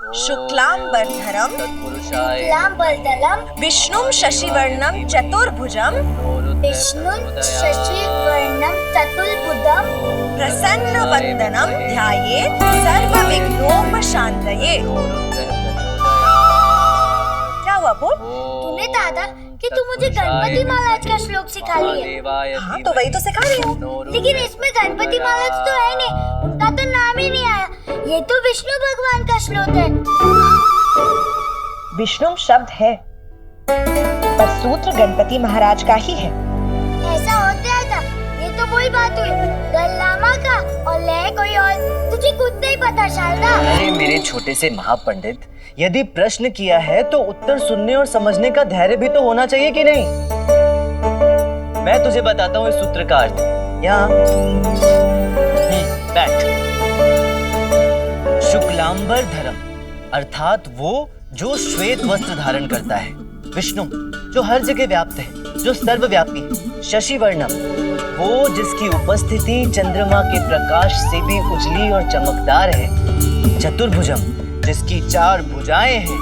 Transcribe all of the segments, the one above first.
शुक्लांबरधरम विष्णुं शशिवर्णं चतुर्भुजं प्रसन्नवदनं ध्यायेत् सर्वविघ्नोपशान्तये। क्या हुआ बोल? तूने दादा कि तू मुझे गणपति महाराज का श्लोक सिखा लिया। हाँ तो वही तो सिखा रही हूँ। लेकिन इसमें गणपति महाराज तो है नहीं, उनका तो नाम ही नहीं आया। ये तो विष्णु भगवान का श्लोक है। विष्णु शब्द है पर सूत्र गणपति महाराज का ही है। ऐसा होता है था। ये तो वही बात हुई, गल्लामा का और ले कोई और। तुझे खुद नहीं पता शारदा। अरे मेरे छोटे से महापंडित, यदि प्रश्न किया है तो उत्तर सुनने और समझने का धैर्य भी तो होना चाहिए कि नहीं? मैं तुझे बताता हूँ इस सूत्र का अर्थ। यहाँ बैठ। शुक्लांबर धरम अर्थात वो जो श्वेत वस्त्र धारण करता है, विष्णु जो हर जगह व्याप्त है, जो सर्वव्यापी है, शशि वर्णम वो जिसकी उपस्थिति चंद्रमा के प्रकाश से भी उजली और चमकदार है, चतुर्भुजम जिसकी 4 भुजाएं हैं,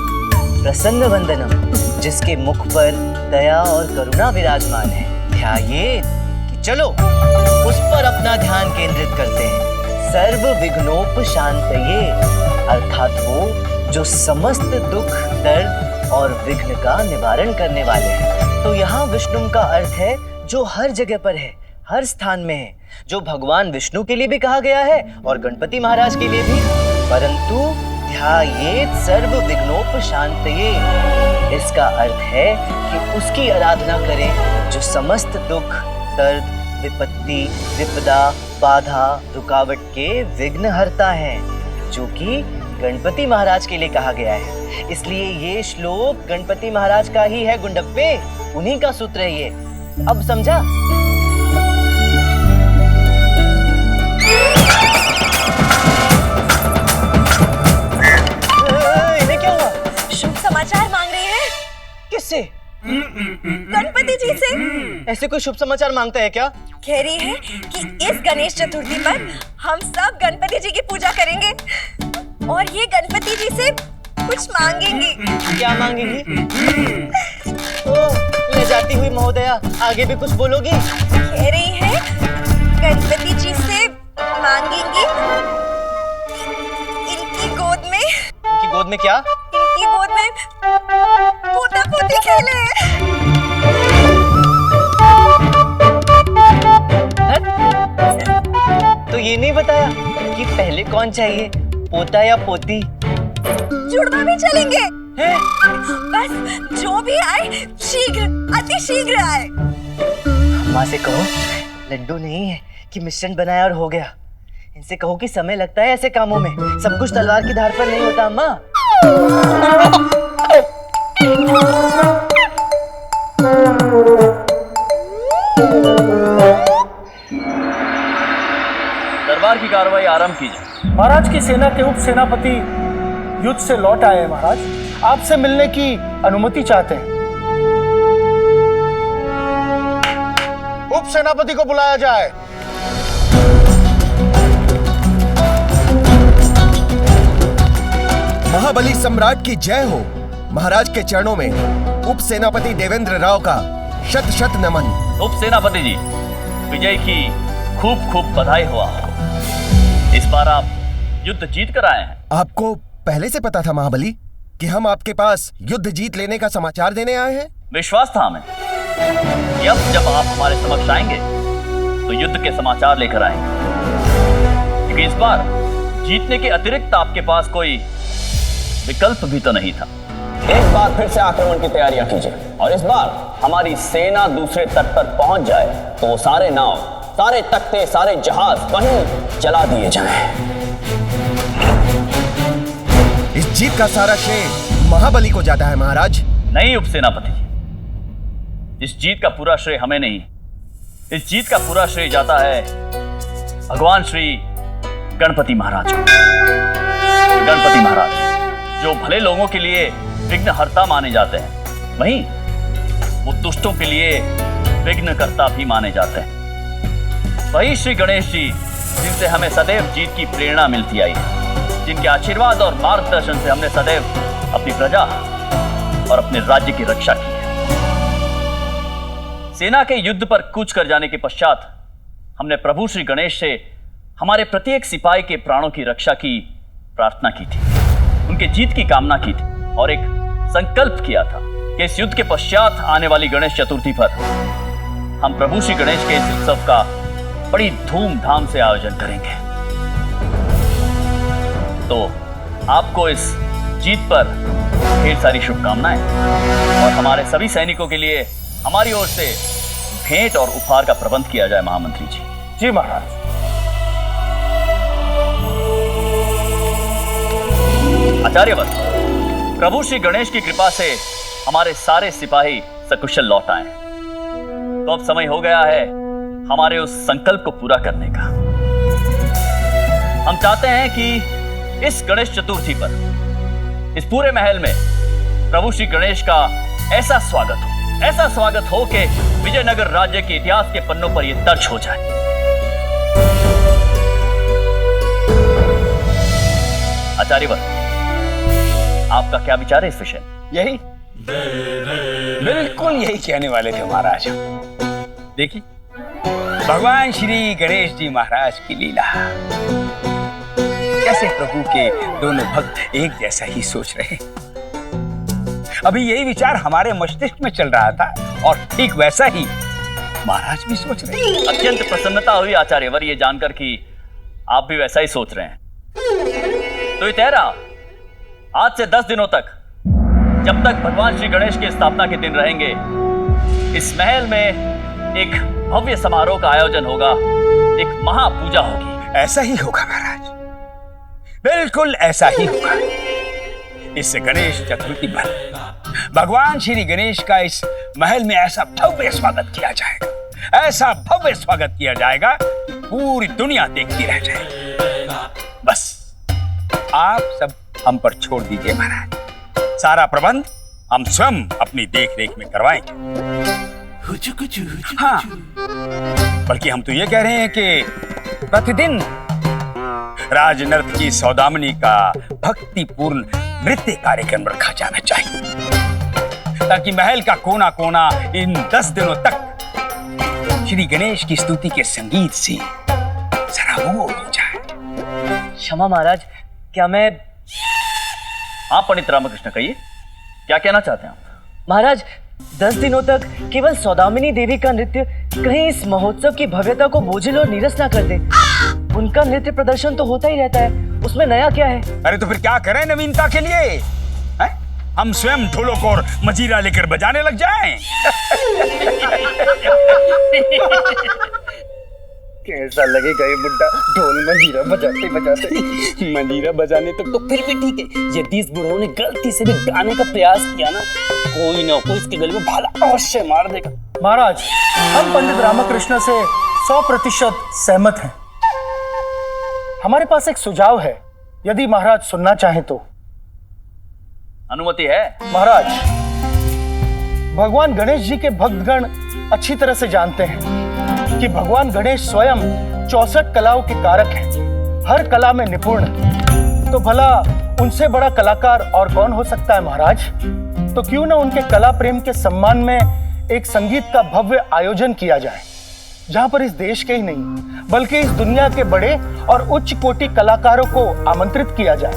प्रसन्न वंदनम जिसके मुख पर दया और करुणा विराजमान है। ध्यायेत् कि चलो उस पर अपना ध्यान केंद्रित करते हैं। सर्व विघ्नोपशान्तये अर्थात वो जो समस्त दुख, दर्द और विघ्न का निवारण करने वाले हैं। तो यहाँ विष्णु का अर्थ है जो हर जगह पर है, हर स्थान में है, जो भगवान विष्णु के लिए भी कहा गया है और गणपति महाराज के लिए भी। परंतु ध्यायेत् सर्व विघ्नोपशान्तये इसका अर्थ है कि उसकी आराधना करें जो समस्त दुख, दर्द, विपत्ति, विपदा, बाधा, रुकावट के विघ्न हरता है, जो कि गणपति महाराज के लिए कहा गया है। इसलिए ये श्लोक गणपति महाराज का ही है गुंडप्पे, उन्हीं का सूत्र है ये। अब समझा? इन्हें क्या हुआ? शुभ समाचार मांग रही है। किससे? गणपति जी से। ऐसे कोई शुभ समाचार मांगता है क्या? कह रही है कि इस गणेश चतुर्थी पर हम सब गणपति जी की पूजा करेंगे और ये गणपति जी से कुछ मांगेंगी। क्या मांगेंगी? ओह, ले जाती हुई महोदया, आगे भी कुछ बोलोगी? कह रही है गणपति जी से मांगेंगी इनकी गोद में। इनकी गोद में क्या? इनकी गोद में पोता पोती खेले। तो ये नहीं बताया कि पहले कौन चाहिए, पोता या पोती? जुड़वा भी चलेंगे हैं? बस जो भी आए शीघ्र, अति शीघ्र आए। माँ से कहो लड्डू नहीं है कि मिश्रण बनाया और हो गया। इनसे कहो कि समय लगता है ऐसे कामों में, सब कुछ तलवार की धार पर नहीं होता। अम्मा दरबार की कार्रवाई आरंभ कीजिए। महाराज की सेना के उप सेनापति युद्ध से लौट आए हैं। महाराज आपसे मिलने की अनुमति चाहते हैं। उप सेनापति को बुलाया जाए। महाबली सम्राट की जय हो। महाराज के चरणों में उप सेनापति देवेंद्र राव का शत शत नमन। उप सेनापति जी, विजय की खूब खूब बधाई हो आपको। इस बार आप युद्ध जीत कर आए हैं। आपको पहले से पता था महाबली कि हम आपके पास युद्ध जीत लेने का समाचार देने आए हैं? विश्वास था हमें कि अब जब आप हमारे समक्ष आएंगे तो युद्ध के समाचार लेकर आएंगे, क्योंकि इस बार जीतने के अतिरिक्त आपके पास कोई विकल्प भी तो नहीं था। एक बार फिर से आक्रमण की तैयारियां कीजिए और इस बार हमारी सेना दूसरे तट पर पहुंच जाए तो वो सारे नाव, सारे तख्ते, सारे जहाज वहीं जला दिए जाएं। इस जीत का सारा श्रेय महाबली को जाता है महाराज। नहीं उप सेनापति, इस जीत का पूरा श्रेय हमें नहीं, इस जीत का पूरा श्रेय जाता है भगवान श्री गणपति महाराज को। गणपति महाराज जो भले लोगों के लिए विघ्नहर्ता माने जाते हैं, वहीं वो दुष्टों के लिए विघ्नकर्ता भी माने जाते हैं। वही श्री गणेश जी जिनसे हमें सदैव जीत की प्रेरणा मिलती आई है, जिनके आशीर्वाद और मार्गदर्शन से हमने सदैव अपनी प्रजा और अपने राज्य की रक्षा की है। सेना के युद्ध पर कूच कर जाने के पश्चात हमने प्रभु श्री गणेश से हमारे प्रत्येक सिपाही के प्राणों की रक्षा की प्रार्थना की थी, उनके जीत की कामना की थी और एक संकल्प किया था कि इस युद्ध के पश्चात आने वाली गणेश चतुर्थी पर हम प्रभु श्री गणेश के इस उत्सव का बड़ी धूमधाम से आयोजन करेंगे। तो आपको इस जीत पर ढेर सारी शुभकामनाएं और हमारे सभी सैनिकों के लिए हमारी ओर से भेंट और उपहार का प्रबंध किया जाए महामंत्री जी। जी महाराज। आचार्यवर, प्रभु श्री गणेश की कृपा से हमारे सारे सिपाही सकुशल लौट आए। तो अब समय हो गया है हमारे उस संकल्प को पूरा करने का। हम चाहते हैं कि इस गणेश चतुर्थी पर इस पूरे महल में प्रभु श्री गणेश का ऐसा स्वागत हो कि विजयनगर राज्य के इतिहास के पन्नों पर यह दर्ज हो जाए। आचार्यवर, आपका क्या विचार है इस विषय? यही, बिल्कुल यही कहने वाले थे महाराज। देखिए, भगवान श्री गणेश जी महाराज की लीला, कैसे प्रभु के दोनों भक्त एक जैसा ही सोच रहे हैं। अभी यही विचार हमारे मस्तिष्क में चल रहा था और ठीक वैसा ही महाराज भी सोच रहे हैं। अत्यंत प्रसन्नता हुई आचार्यवर ये जानकर कि आप भी वैसा ही सोच रहे हैं। तो ये तय रहा, आज से 10 दिनों तक, जब तक भगवान श्री गणेश की स्थापना के दिन रहेंगे, इस महल में एक भव्य समारोह का आयोजन होगा, एक महापूजा होगी। ऐसा ही होगा महाराज, बिल्कुल ऐसा ही होगा। इस गणेश चतुर्थी पर भगवान श्री गणेश का इस महल में ऐसा भव्य स्वागत किया जाएगा, ऐसा भव्य स्वागत किया जाएगा, पूरी दुनिया देखती रह जाएगी। बस आप सब हम पर छोड़ दीजिए महाराज, सारा प्रबंध हम स्वयं अपनी देख रेख में करवाएंगे। हाँ, बल्कि हम तो ये कह रहे हैं कि प्रतिदिन राज नर्तकी सौदामिनी का भक्तिपूर्ण नृत्य कार्यक्रम रखा जाना चाहिए, ताकि महल का कोना कोना इन 10 दिनों तक श्री गणेश की स्तुति के संगीत से सराबोर हो जाए। क्षमा महाराज, क्या मैं... आप पंडित रामकृष्ण कहिए, क्या कहना चाहते हैं आप? महाराज, 10 दिनों तक केवल सौदामिनी देवी का नृत्य कहीं इस महोत्सव की भव्यता को बोझिल और नीरस ना कर दे। उनका नृत्य प्रदर्शन तो होता ही रहता है, उसमें नया क्या है? अरे तो फिर क्या करें नवीनता के लिए? है? हम स्वयं ढोलक और मजीरा लेकर बजाने लग जाएं। कैसा लगेगा ये बुड्ढा ढोल मंजीरा बजाते बजाते? मंजीरा बजाने तक तो फिर भी ठीक है, यदि इस बुढ़ऊ ने गलती से भी गाने का प्रयास किया ना, कोई ना कोई इसके गले में भाला अवश्य मार देगा। महाराज, हम पंडित रामकृष्ण से 100% सहमत हैं। हमारे पास एक सुझाव है, यदि महाराज सुनना चाहें तो। अनुमति है महाराज, भगवान गणेश जी के भक्तगण अच्छी तरह से जानते हैं कि भगवान गणेश स्वयं 64 कलाओं के कारक हैं, हर कला में निपुण। तो भला उनसे बड़ा कलाकार और कौन हो सकता है महाराज? तो क्यों ना उनके कला प्रेम के सम्मान में एक संगीत का भव्य आयोजन किया जाए, जहां पर इस देश के ही नहीं बल्कि इस दुनिया के बड़े और उच्च कोटि कलाकारों को आमंत्रित किया जाए।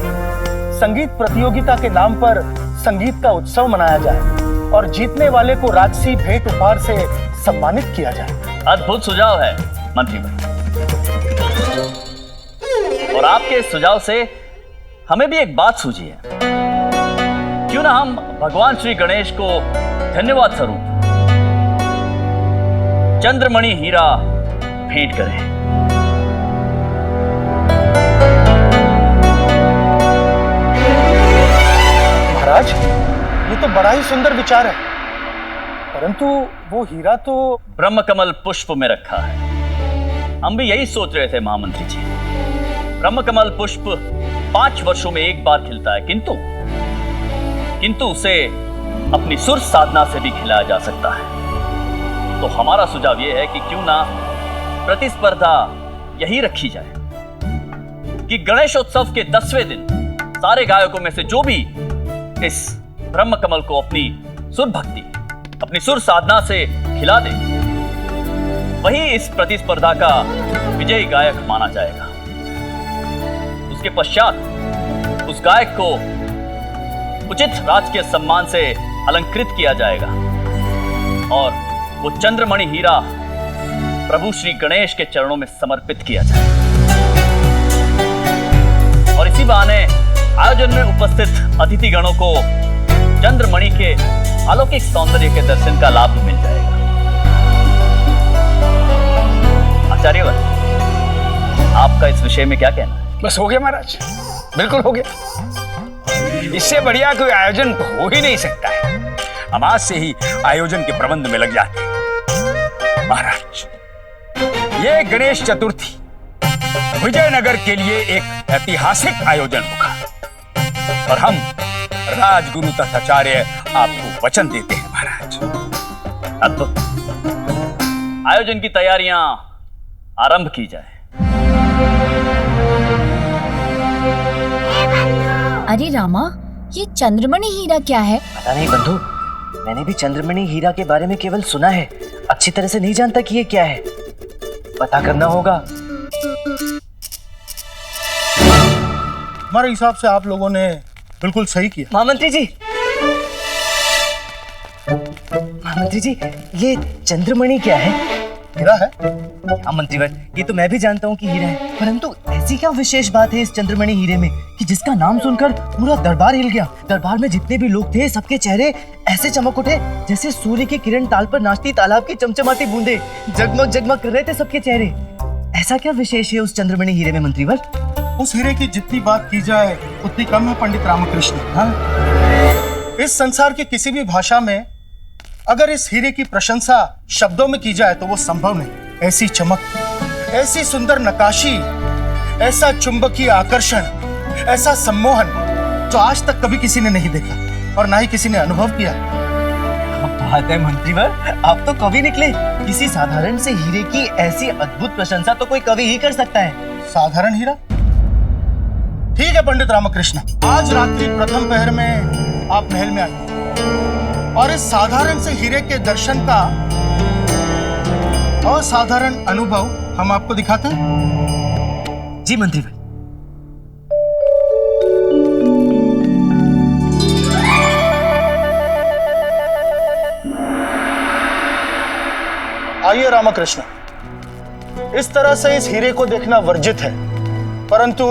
संगीत प्रतियोगिता के नाम पर संगीत का उत्सव मनाया जाए और जीतने वाले को राजसी भेंट उपहार से सम्मानित किया जाए। अद्भुत सुझाव है मंत्री भाई, और आपके इस सुझाव से हमें भी एक बात सूझी है। क्यों ना हम भगवान श्री गणेश को धन्यवाद स्वरूप चंद्रमणि हीरा भेंट करें। महाराज, ये तो बड़ा ही सुंदर विचार है, परंतु वो हीरा तो ब्रह्मकमल पुष्प में रखा है। हम भी यही सोच रहे थे महामंत्री जी। ब्रह्मकमल पुष्प 5 वर्षों में एक बार खिलता है, किंतु उसे अपनी सुर साधना से भी खिलाया जा सकता है। तो हमारा सुझाव यह है कि क्यों ना प्रतिस्पर्धा यही रखी जाए। कि गणेशोत्सव के 10वें दिन सारे गायकों में से जो भी इस ब्रह्म कमल को अपनी सुर भक्ति, अपनी सुर साधना से खिला दे, वही इस प्रतिस्पर्धा का विजयी गायक माना जाएगा। उसके पश्चात उस गायक को उचित राजकीय सम्मान से अलंकृत किया जाएगा और वो चंद्रमणि हीरा प्रभु श्री गणेश के चरणों में समर्पित किया जाएगा। और इसी बहाने आयोजन में उपस्थित अतिथिगणों को चंद्रमणि के अलौकिक सौंदर्य के दर्शन का लाभ मिल जाएगा। आचार्यवर, आपका इस विषय में क्या कहना है? बस हो गया महाराज, बिल्कुल हो गया। इससे बढ़िया कोई आयोजन हो ही नहीं सकता है। हम आज से ही आयोजन के प्रबंध में लग जाते हैं। महाराज, ये गणेश चतुर्थी विजयनगर के लिए एक ऐतिहासिक आयोजन होगा और हम राजगुरु तथाचार्य आपको वचन देते हैं महाराज। अद्भुत। आयोजन की तैयारियां आरंभ की जाए। अरे रामा, ये चंद्रमणि हीरा क्या है? पता नहीं बंधु, मैंने भी चंद्रमणि हीरा के बारे में केवल सुना है, अच्छी तरह से नहीं जानता कि ये क्या है। पता करना होगा। हमारे हिसाब से आप लोगों ने बिल्कुल सही किया। महामंत्री जी, ये चंद्रमणि क्या है? हीरा है। हाँ मंत्रीवर, ये तो मैं भी जानता हूँ कि हीरा है, परंतु ऐसी क्या विशेष बात है इस चंद्रमणि हीरे में कि जिसका नाम सुनकर पूरा दरबार हिल गया। दरबार में जितने भी लोग थे, सबके चेहरे ऐसे चमक उठे जैसे सूर्य की किरण ताल पर नाचती तालाब की चमचमाती बूंदे जगमग जगमग कर रहे थे सबके चेहरे। ऐसा क्या विशेष है उस चंद्रमणि हीरे में मंत्रीवर? उस हीरे की जितनी बात की जाए उतनी कम है पंडित रामकृष्ण। हाँ, इस संसार की किसी भी भाषा में अगर इस हीरे की प्रशंसा शब्दों में की जाए तो वो संभव नहीं। ऐसी चमक, ऐसी सुंदर नकाशी, ऐसा चुंबकीय आकर्षण, ऐसा सम्मोहन जो आज तक कभी किसी ने नहीं देखा और ना ही किसी ने अनुभव किया। बात है मंत्रीवर, आप तो कवि निकले। किसी साधारण से हीरे की ऐसी अद्भुत प्रशंसा तो कोई कवि ही कर सकता है। साधारण हीरा? ठीक है पंडित रामकृष्ण, आज रात्रि प्रथम पहर में आप महल में आइए और इस साधारण से हीरे के दर्शन का असाधारण अनुभव हम आपको दिखाते हैं। जी मंत्रीवर। आइए रामकृष्ण, इस तरह से इस हीरे को देखना वर्जित है, परंतु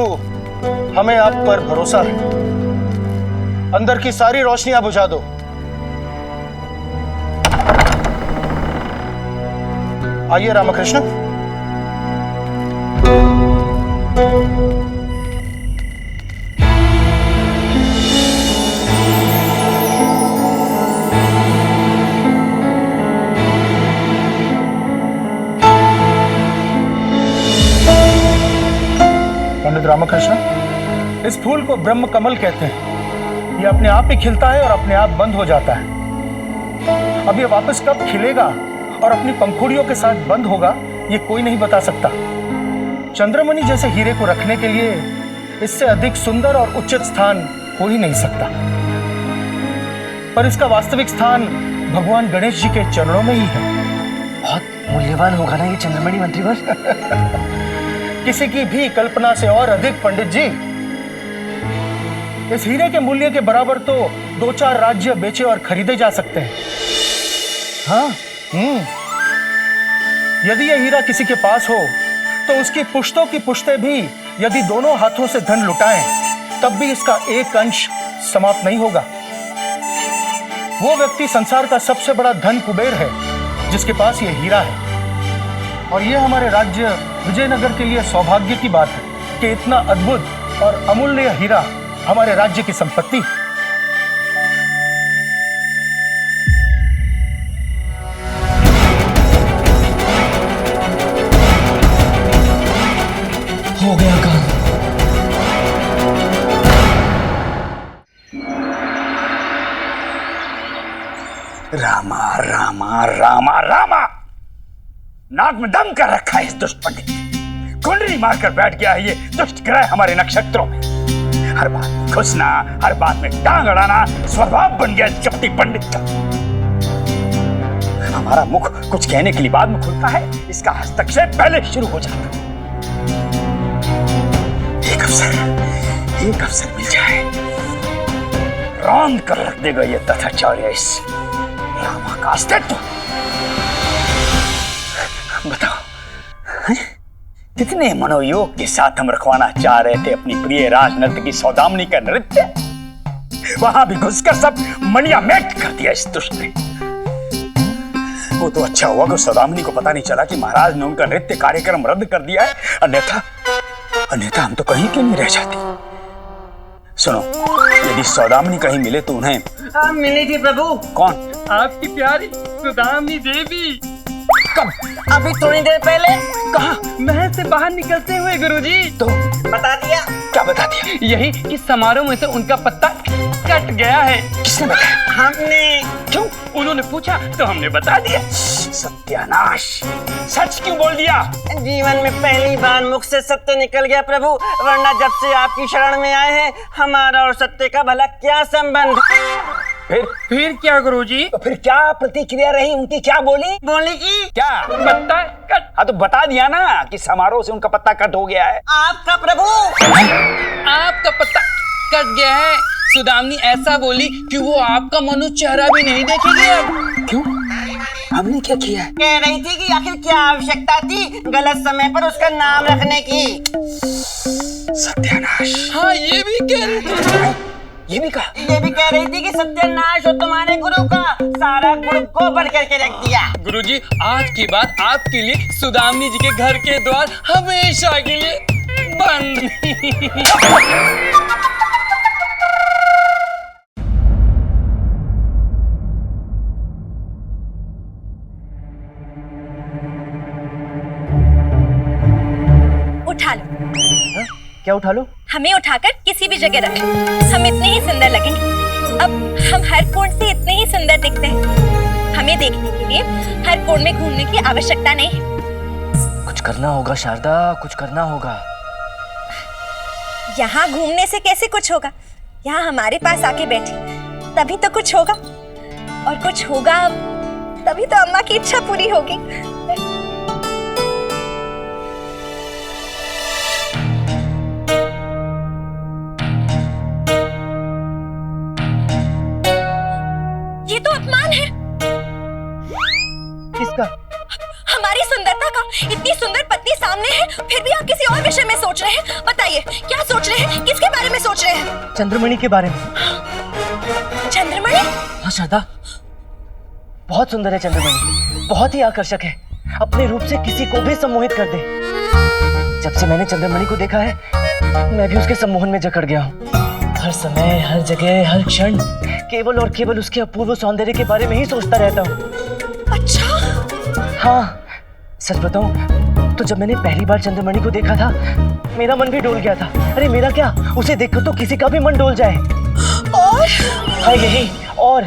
हमें आप पर भरोसा है। अंदर की सारी रोशनियां बुझा दो। आइए रामकृष्ण। पंडित रामकृष्ण, इस फूल को ब्रह्म कमल कहते हैं। ये अपने आप ही खिलता है और अपने आप बंद हो जाता है। अब ये वापस कब खिलेगा और अपनी पंखुड़ियों के साथ बंद होगा, ये कोई नहीं बता सकता। चंद्रमणि जैसे हीरे को रखने के लिए इससे अधिक सुंदर और उचित स्थान हो ही नहीं सकता। पर इसका वास्तविक स्थान भगवान गणेश जी के चरणों में ही है। बहुत मूल्यवान होगा ना ये चंद्रमणि मंत्रीवर? किसी की भी कल्पना से और अधिक पंडित जी। इस हीरे के मूल्य के बराबर तो 2-4 राज्य बेचे और खरीदे जा सकते हैं। हाँ, यदि यह हीरा किसी के पास हो तो उसकी पुश्तों की पुश्तें भी यदि दोनों हाथों से धन लुटाएं, तब भी इसका एक अंश समाप्त नहीं होगा। वो व्यक्ति संसार का सबसे बड़ा धन कुबेर है जिसके पास ये हीरा है। और ये हमारे राज्य विजयनगर के लिए सौभाग्य की बात है कि इतना अद्भुत और अमूल्य हीरा हमारे राज्य की संपत्ति। हो गया काम। रामा रामा रामा रामा, नाक में दम कर रखा है इस दुष्ट पंडित। कुंडली मारकर बैठ गया है ये दुष्ट ग्रह हमारे नक्षत्रों में। हर बात में घुसना, हर बात में टांग अड़ाना स्वभाव बन गया कपटी पंडित का। हमारा मुख कुछ कहने के लिए बाद में खुलता है, इसका हस्तक्षेप पहले शुरू हो जाता है। एक अवसर मिल जाए, रौंद कर रख देगा ये तथाचार्य इस रामा का अस्तित्व। बताओ, कितने मनोयोग के साथ हम रखवाना चाह रहे थे अपनी प्रिय राजनर्तकी सौदामिनी का नृत्य, वहां भी घुसकर सब मनिया मेट कर दिया इस दुष्ट ने। वो तो अच्छा हुआ कि सौदामिनी को पता नहीं चला कि महाराज ने उनका नृत्य कार्यक्रम रद्द कर दिया है, अन्यथा हम तो कहीं क्यों नहीं रह जाते। सुनो, यदि सौदामिनी कहीं मिले तो उन्हें मिली थी प्रभु। कौन? आपकी प्यारी सौदामिनी देवी। कब? अभी थोड़ी देर पहले। कहाँ? महल से बाहर निकलते हुए गुरुजी। तो बता दिया। क्या बता दिया? यही कि समारोह में से उनका पत्ता कट गया है। किसने बताया? हमने। क्यों? उन्होंने पूछा तो हमने बता दिया। सत्यानाश, सच क्यों बोल दिया? जीवन में पहली बार मुख से सत्य निकल गया प्रभु, वरना जब से आपकी शरण में आए हैं हमारा और सत्य का भला क्या संबंध। फिर क्या गुरुजी? तो फिर क्या प्रतिक्रिया रही उनकी? क्या बोली की क्या? पत्ता कट। हाँ तो बता दिया ना कि समारोह से उनका पत्ता कट हो गया है। आपका प्रभु। आपका पत्ता कट गया है। सौदामिनी ऐसा बोली कि वो आपका मनु चेहरा भी नहीं देखेगी अब। क्यों? हमने क्या किया? कह रही थी कि आखिर क्या आवश्यकता थी गलत समय पर उसका नाम रखने की। सत्यानाश। हाँ, ये भी कह रही थी। ये भी कह रही थी कि सत्यानाश हो तुम्हारे गुरु का, सारा गुरु को बंद करके रख दिया। गुरुजी, आज के बाद आपके लिए सौदामिनी जी के घर के द्वार हमेशा के लिए बंद। उठा लो। हा? क्या उठा लो? हमें उठाकर किसी भी जगह रख लो, हम इतने ही सुंदर लगेंगे। अब हम हर कोण से इतने ही सुंदर दिखते हैं, हमें देखने के लिए हर कोण में घूमने की आवश्यकता नहीं है। कुछ करना होगा शारदा, कुछ करना होगा। यहाँ घूमने से कैसे कुछ होगा? यहाँ हमारे पास आके बैठी, तभी तो कुछ होगा, और कुछ होगा तभी तो अम्मा की इच्छा पूरी होगी। ये तो अपमान है। किसका? हमारी सुंदरता का। इतनी सुंदर पत्नी सामने है, फिर भी आप किसी और विषय में सोच रहे हैं। बताइए, क्या सोच रहे हैं? किसके बारे में सोच रहे हैं? चंद्रमणि के बारे में। चंद्रमणि? हाँ शारदा, बहुत सुंदर है चंद्रमणि, बहुत ही आकर्षक है, अपने रूप से किसी को भी सम्मोहित कर दे। जब से मैंने चंद्रमणि को देखा है, मैं भी उसके सम्मोहन में जकड़ गया हूँ। हर समय, हर जगह, हर क्षण केवल और केवल उसके अपूर्व सौंदर्य के बारे में ही सोचता रहता हूँ। अच्छा? हाँ, सच बताऊं तो जब मैंने पहली बार चंद्रमणि को देखा था, मेरा मन भी डोल गया था। अरे मेरा क्या, उसे देखकर तो किसी का भी मन डोल जाए। और? हाँ यही, और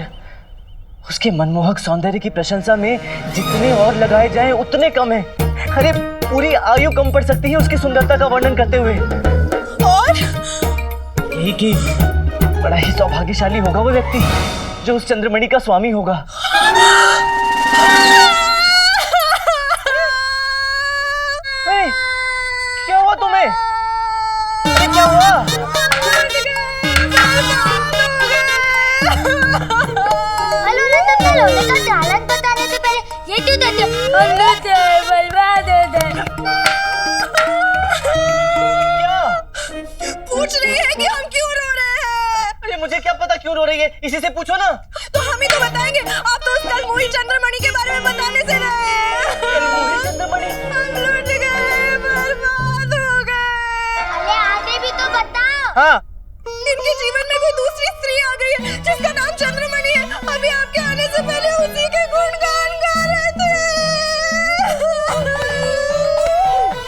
उसके मनमोहक सौंदर्य की प्रशंसा में जितने और लगाए जाएं उतने कम है। अरे पूरी आयु कम पड़ सकती है उसकी सुंदरता का वर्णन करते हुए। और? यही कि बड़ा ही सौभाग्यशाली होगा वो व्यक्ति जो उस चंद्रमणि का स्वामी होगा। क्या हुआ तुम्हें? क्या हुआ? हेलो ना हालत बताने से पहले ये क्यों देते हो? बर्बाद हो गए। क्या? पूछ रही है कि हम क्यों रो रहे हैं? अरे मुझे क्या पता क्यों रो रही है, इसी से पूछो ना। तो हम ही तो बताएंगे। आप तो उस कलमोही चंद्रमणि के बारे में बताने से रहे। कलमोही चंद्रमणि? हम लूट गए, बर्बाद हो गए। अरे आगे भी तो बताओ। हाँ, इनके जीवन में कोई दूसरी स्त्री आ गई है जिसका नाम चंद्रमणि है। अभी आपके आने से पहले उसी के गुणगान गा रहे थे।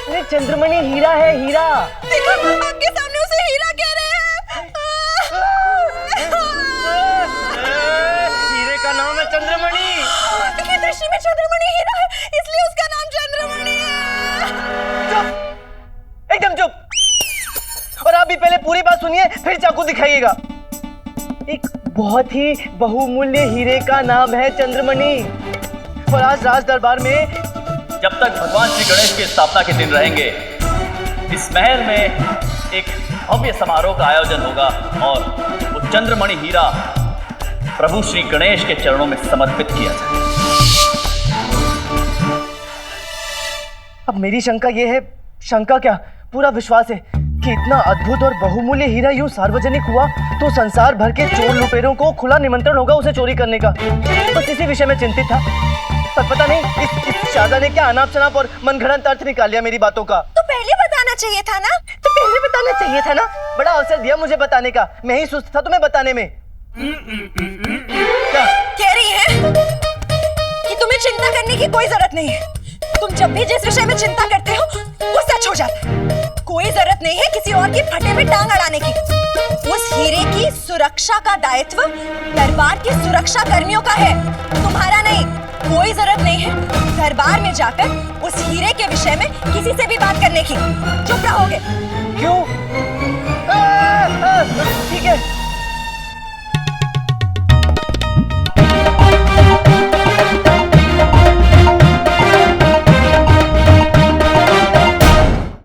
अरे चंद्रमणि हीरा है, हीरा। देखो, आपके सामने उसे हीरा कह रहे हैं। हीरे का नाम है चंद्रमणि। की दृष्टि में चंद्रमणि हीरा है, इसलिए उसका नाम चंद्रमणि है। पहले पूरी बात सुनिए, फिर चाकू दिखाइएगा। एक बहुत ही बहुमूल्य हीरे का नाम है चंद्रमणि, और आज राज दरबार में जब तक भगवान श्री गणेश की स्थापना के दिन रहेंगे, इस महल में एक भव्य समारोह का आयोजन होगा और वो चंद्रमणि हीरा प्रभु श्री गणेश के चरणों में समर्पित किया जाएगा। अब मेरी शंका ये है, शंका क्या, पूरा विश्वास है कि इतना अद्भुत और बहुमूल्य हीरा यूं सार्वजनिक हुआ तो संसार भर के चोर लुटेरों को खुला निमंत्रण होगा उसे चोरी करने का। बस इसी विषय में चिंतित था, पर पता नहीं इस शादा ने क्या अनाप शनाप और मनगढ़ंत अर्थ निकाल लिया मेरी बातों का। तो पहले बताना चाहिए था ना। तो पहले बताना चाहिए था ना, बड़ा अवसर दिया मुझे बताने का, मैं ही सुस्त था तुम्हें बताने में। क्या कह रही है कि तुम्हें चिंता करने की कोई जरूरत नहीं है। तुम जब भी जिस विषय में चिंता करते हो वो सच हो जाता है। कोई जरूरत नहीं है किसी और की फटे में टांग अड़ाने की। उस हीरे की सुरक्षा का दायित्व दरबार के सुरक्षा कर्मियों का है, तुम्हारा नहीं। कोई जरूरत नहीं है दरबार में जाकर उस हीरे के विषय में किसी से भी बात करने की। चुप रहोगे। क्यों?